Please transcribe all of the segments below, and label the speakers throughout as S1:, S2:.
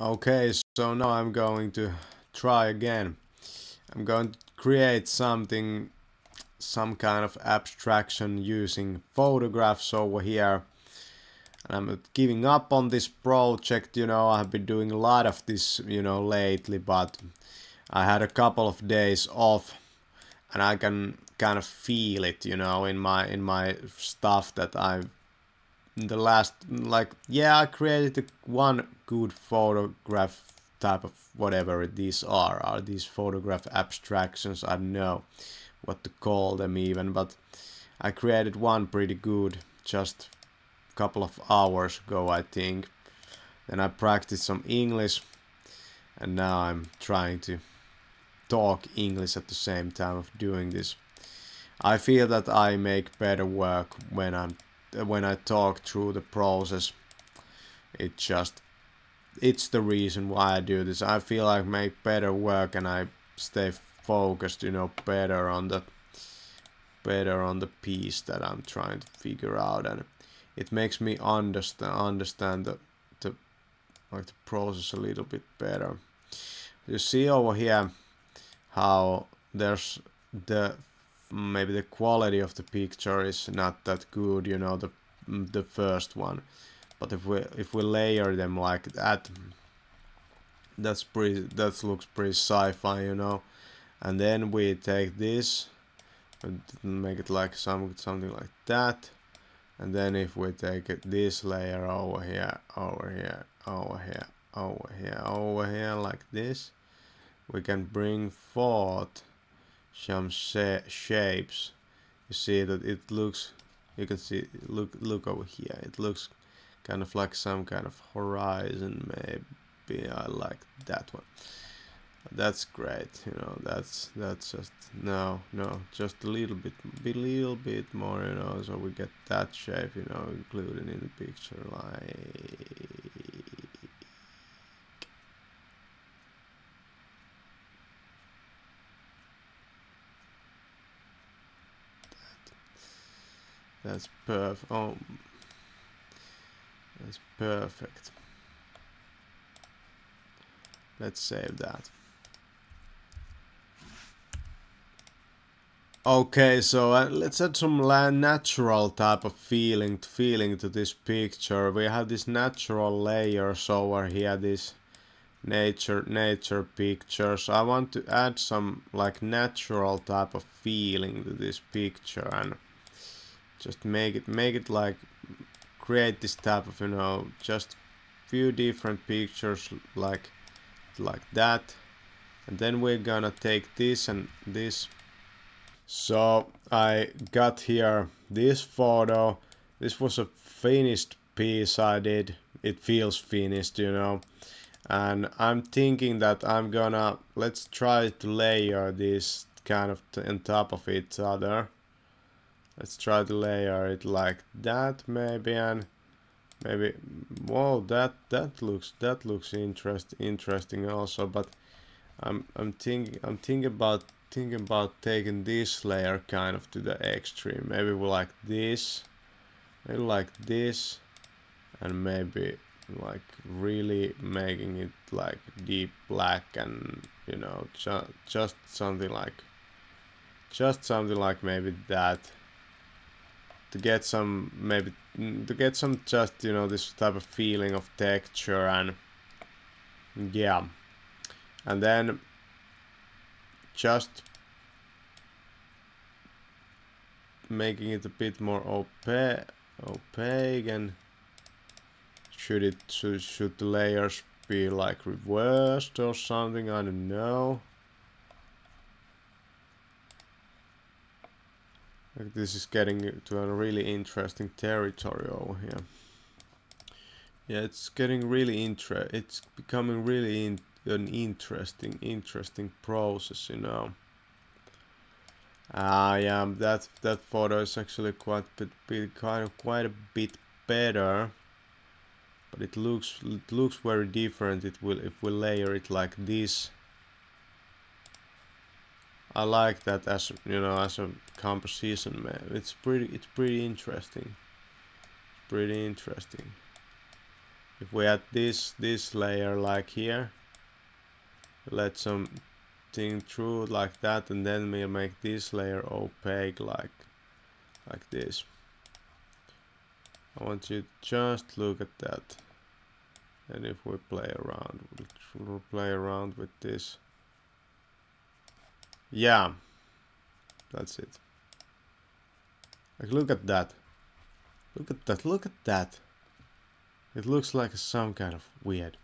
S1: Okay, so now I'm going to try again. I'm going to create something, some kind of abstraction using photographs over here. And I'm giving up on this project, I've been doing a lot of this, lately, but I had a couple of days off and I can kind of feel it, in my stuff that I've the last, like, yeah, I created one good photograph type of whatever these are these photograph abstractions. I don't know what to call them even, but I created one pretty good just a couple of hours ago, I think. Then I practiced some English and now I'm trying to talk English at the same time of doing this. I feel that I make better work when I talk through the process. It's the reason why I do this. I feel like I make better work and I stay focused, better on the piece that I'm trying to figure out, and it makes me understand the process a little bit better. You see over here how there's maybe the quality of the picture is not that good, the first one, but if we layer them like that, that looks pretty sci-fi, and then we take this and make it like something like that, and then if we take this layer over here, over here like this, we can bring forth some shapes. You see that it looks, you can see, look over here, it looks kind of like some kind of horizon. Maybe I like that one. That's great, that's just no, just a little bit more, so we get that shape, included in the picture, like that's perfect. Oh, that's perfect. Let's save that. Okay, so let's add some natural type of feeling to this picture. We have these natural layers over here, this nature pictures. I want to add some like natural type of feeling to this picture and just make it like create this type of, just few different pictures like that, and then we're gonna take this and this. So I got here this photo. This was a finished piece I did. It feels finished, and I'm thinking that let's try to layer this kind of on top of each other. Let's try to layer it like that maybe, and maybe, whoa, that looks interesting also, but I'm thinking about taking this layer kind of to the extreme. Maybe like this, and maybe like really making it like deep black, and just something like maybe that, to get some just this type of feeling of texture, and yeah, and then just making it a bit more opaque, and should the layers be like reversed or something? I don't know. Like, this is getting to a really interesting territory over here. Yeah, it's getting really it's becoming really an interesting process, Yeah, that photo is actually quite a bit better, but it looks very different. If we layer it like this. I like that as as a composition, man. It's pretty interesting. If we add this layer like here, let some thing through like that, and then we'll make this layer opaque like this. I want you to just look at that. And if we play around, we'll play around with this. Yeah, that's it. Like, look at that. Look at that, look at that. It looks like some kind of weird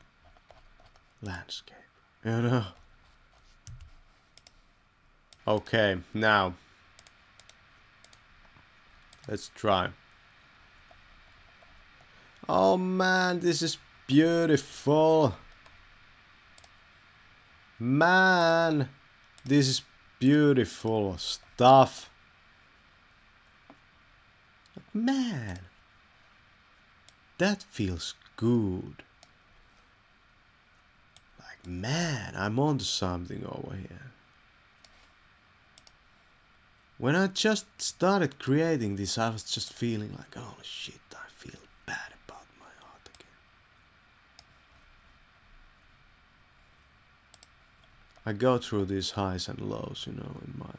S1: landscape, you know? Okay, now let's try. Oh man, this is beautiful. Man, this is beautiful stuff. Man, that feels good. Like, man, I'm onto something over here. When I just started creating this, I was just feeling like, oh shit, I feel bad about my art again. I go through these highs and lows, you know, in my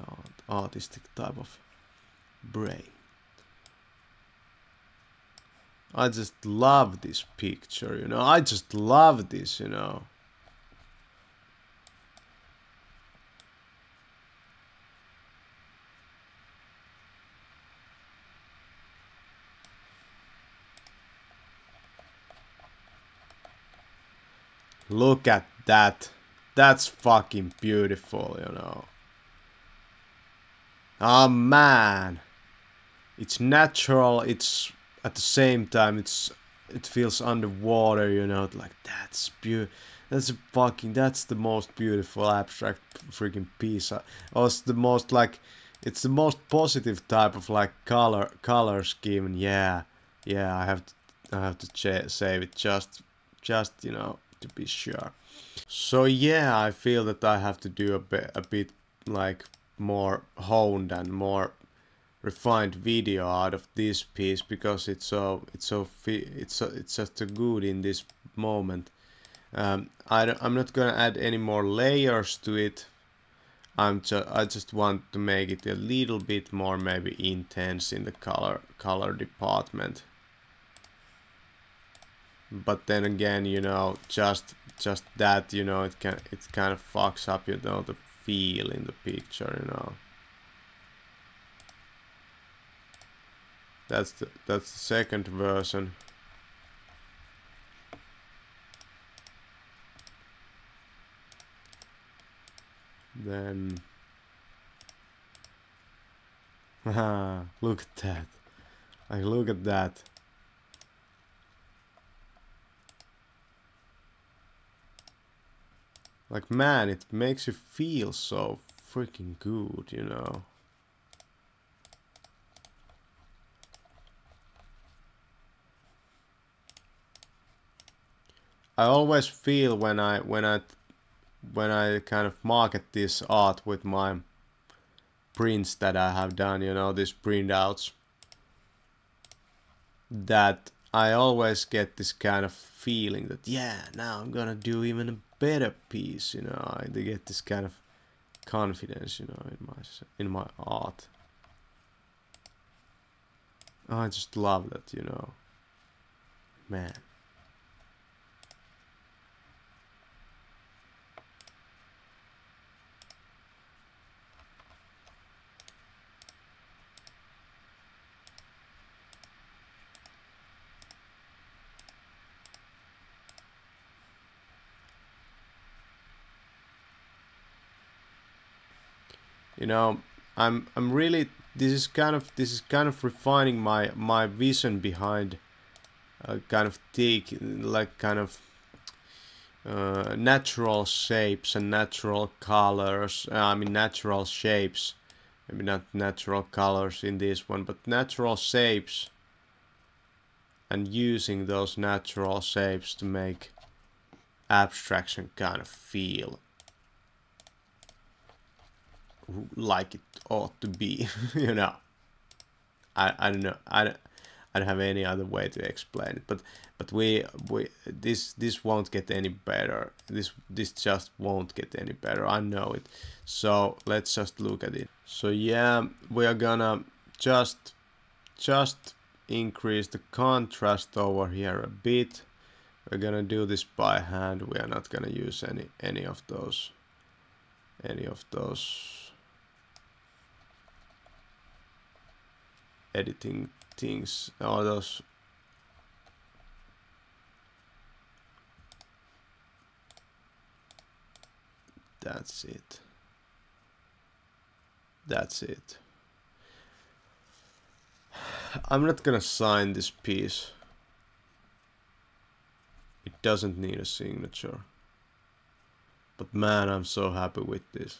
S1: artistic type of brain. I just love this picture, you know. I just love this, you know. Look at that. That's fucking beautiful, you know. Oh man. It's natural, it's at the same time it feels underwater, you know, like that's that's the most beautiful abstract freaking piece. Also the most like, it's the most positive type of like color scheme, and yeah, I have to save it just you know, to be sure. So yeah, I feel that I have to do a bit like more honed and more refined video out of this piece, because it's just so good in this moment. I'm not gonna add any more layers to it. I just want to make it a little bit more maybe intense in the color department. But then again, you know, just that, you know, it kind of fucks up, you know, the feel in the picture, you know. That's the second version. Then look at that. Like, look at that. Like, man, it makes you feel so freaking good, you know. I always feel when I kind of market this art with my prints that I have done, you know, these printouts, that I always get this kind of feeling that, yeah, now I'm gonna do even a better piece, you know. I get this kind of confidence, you know, in my art. I just love that, you know. Man. You know, I'm really, this is kind of refining my vision behind kind of like kind of natural shapes and natural colors. I mean natural shapes, maybe not natural colors in this one, but natural shapes, and using those natural shapes to make abstraction kind of feel like it ought to be. You know, I don't know, I I don't have any other way to explain it, but this won't get any better. This just won't get any better. I know it. So let's just look at it. So yeah, we are gonna just increase the contrast over here a bit. We're gonna do this by hand. We are not gonna use any of those editing things or those. That's it. That's it. I'm not gonna sign this piece. It doesn't need a signature. But man, I'm so happy with this.